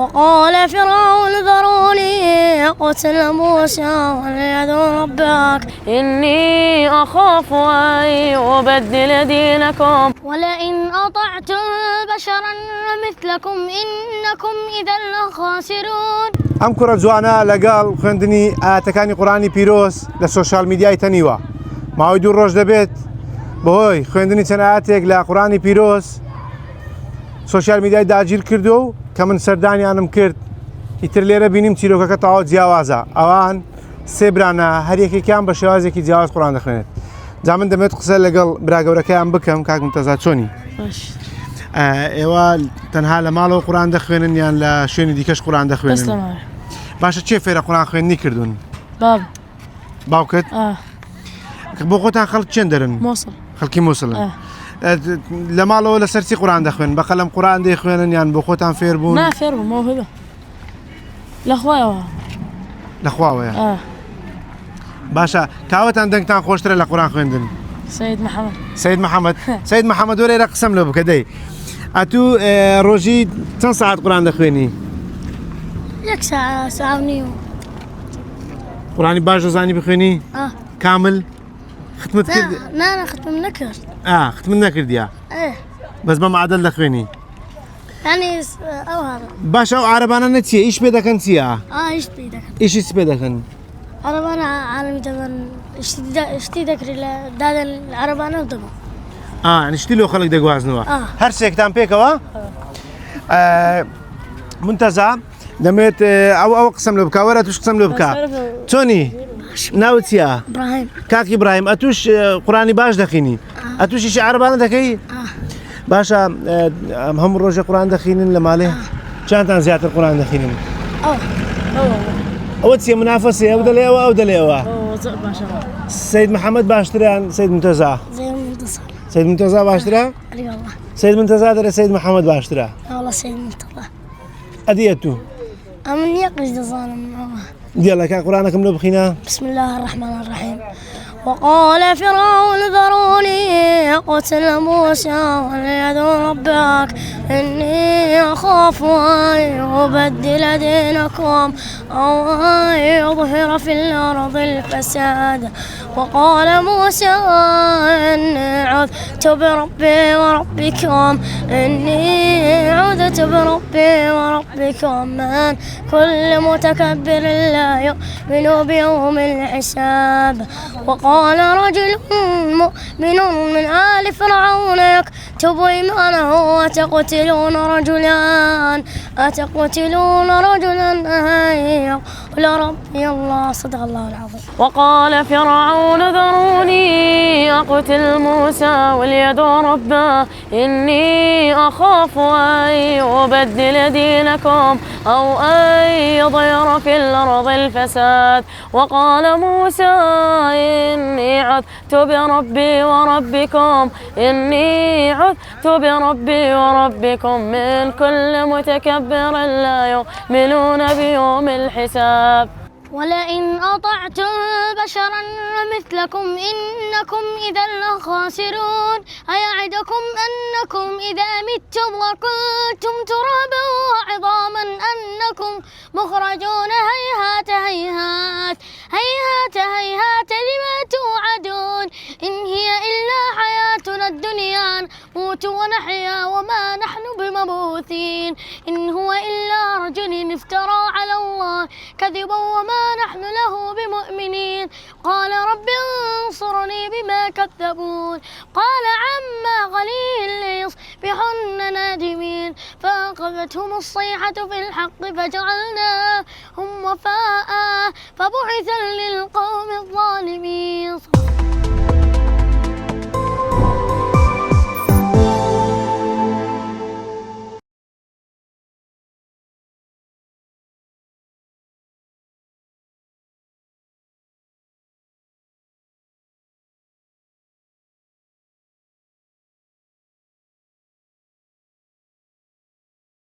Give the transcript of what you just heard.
وقال فرعون ذروني أقتل موسى وليدعو ربك إني أخاف أن يبدل دينكم ولئن أطعتم بشرا مثلكم إنكم إذا لخاسرون. ئەم کوڕە جوانە لەگەڵ خوێندنی ئاەتەکانی قورآنی پیرۆز لە سۆشیال میدیای تەنیوە ماوەی 2 ڕۆژ دەبێت بەهۆی خوێندنی چەند ئاەتێک لە قورآنی پیرۆز سۆشیال میدیای داگیر کردو و کە من سەردانیانم کرد ئیتر لێرە بینیم چیرۆکەکە تەواو جیاوازە ئەوان سێ برانە هەر یەکێکیان بە شێوازێکی جیاواز قورآن دەخوێنێت. جا من دەمێت قسە لەگەڵ براگەورەکەیان بکەم کاک متەزا چۆنی؟ ئێوە تەنها لە ماڵەوە قورآن دەخوێنن یان لە شوێنی دیکەش قورآن دەخوێنن؟ باشە چێ فێرە قورآن خوێندنی کردوون؟ باوکت؟ بۆ خۆتان خەڵک چێن دەرن؟ خەڵکی مووسڵن. لە ماڵەوە لەسەر چی قورآن دەخوێن؟ بە قەلەم قورآن دەیخوێنن یان بۆ خۆتان فێر بوون؟ نا فێر بووم مەوهبە لەخوایەوە. لەخواوەیە؟ باشە کاوەتان دەنگتان خۆشترە لە قورآن خوێندن؟ سەید محەممەد. سەید محەممەد. سەید محەممەد وەرێرە قسەم لێ بکە دەی ئەتوو ڕۆژی چەند ساعت قورآن دەخوێنی؟ 1 ساعة ساعة ونيو. قورآنی باش دەزانی بخوێنی؟ کامل؟ ختمت کرد؟ نا ختم نكرت. ختمت نەکردیە؟ بەس بەم عادەت دەخوێنی؟ يعني أو هذا. باشە ئەو عارەبانە نەچیە ئیش پێ دەکەن چییە؟ إيش بيدك؟ ئیشی پێ دەکەن؟ عربانا عالمي طبعا اشتي ذكر دادا العربانا طبعا. نشتی لۆ خەڵک دەگوازنەوە. هەر سێکتان پێکەوە؟ منتەزا دەمێت ئەو قسەم لێ بکە وەرە توش قسەم لێ بکە. چۆنی؟ ناوت چییە؟ إبراهيم. کاک ئیبراهیم ئەتوش قورآنی باش دەخوێنی؟ ئەتوشیشی عەرەبانە دەکەی؟ باشە هەموو ڕۆژە قورآن دەخوێنن لە ماڵێ؟ چەندتان زیاتر قورآن دەخوێنن؟ ئەوە چییە منافەسێ ئەو دەڵێەوە ئەو دەڵێەوە؟ سەید محەممەد باشترە یان سەید منتەزا؟ سەید منتەزا باشترە؟ سەید منتەزا دەرێ سەید محەممەد باشترە؟ والله سيد منتظر. ئەدیە تو؟ أمن يقصد ظالم. دیالە کا قورآنەکەم لێ بخوێنە؟ بسم الله الرحمن الرحيم. وقال فرعون ذروني أقتل موسى وليدعو ربك إني أخاف أن يبدل دينكم أو أن يظهر في الأرض الفساد. وقال موسى إني عذت بربي وربكم من كل متكبر لا يؤمن بيوم الحساب. وقال رجل مؤمن من آل فرعون يكتب إيمانه أتقتلون رجلا أن يقول ربي الله. صدق الله العظيم. وقال فرعون ذروني أقتل موسى وليدعو ربه إني أخاف أن يبدل دينكم أو أن يظهر في الأرض الفساد. وقال موسى إني عذت بربي وربكم من كل متكبر لا يؤمنون بيوم الحساب. ولئن أطعتم بشرا مثلكم إنكم إذا لخاسرون. أيعدكم أنكم إذا متم وكنتم ترابا وعظاما أنكم مخرجون؟ هيهات هيهات هيهات هيهات لما توعدون. إن هي إلا حياتنا الدنيا نموت ونحيا وما نحن بمبعوثين. إن هو إلا رجل افترى على الله كذبا وما نحن له بمؤمنين. قال رب انصرني بما كذبون. قال عما قليل ليصبحن نادمين. فأخذتهم الصيحة في الحق فجعلناهم وفاء فبعثا للقوم الظالمين.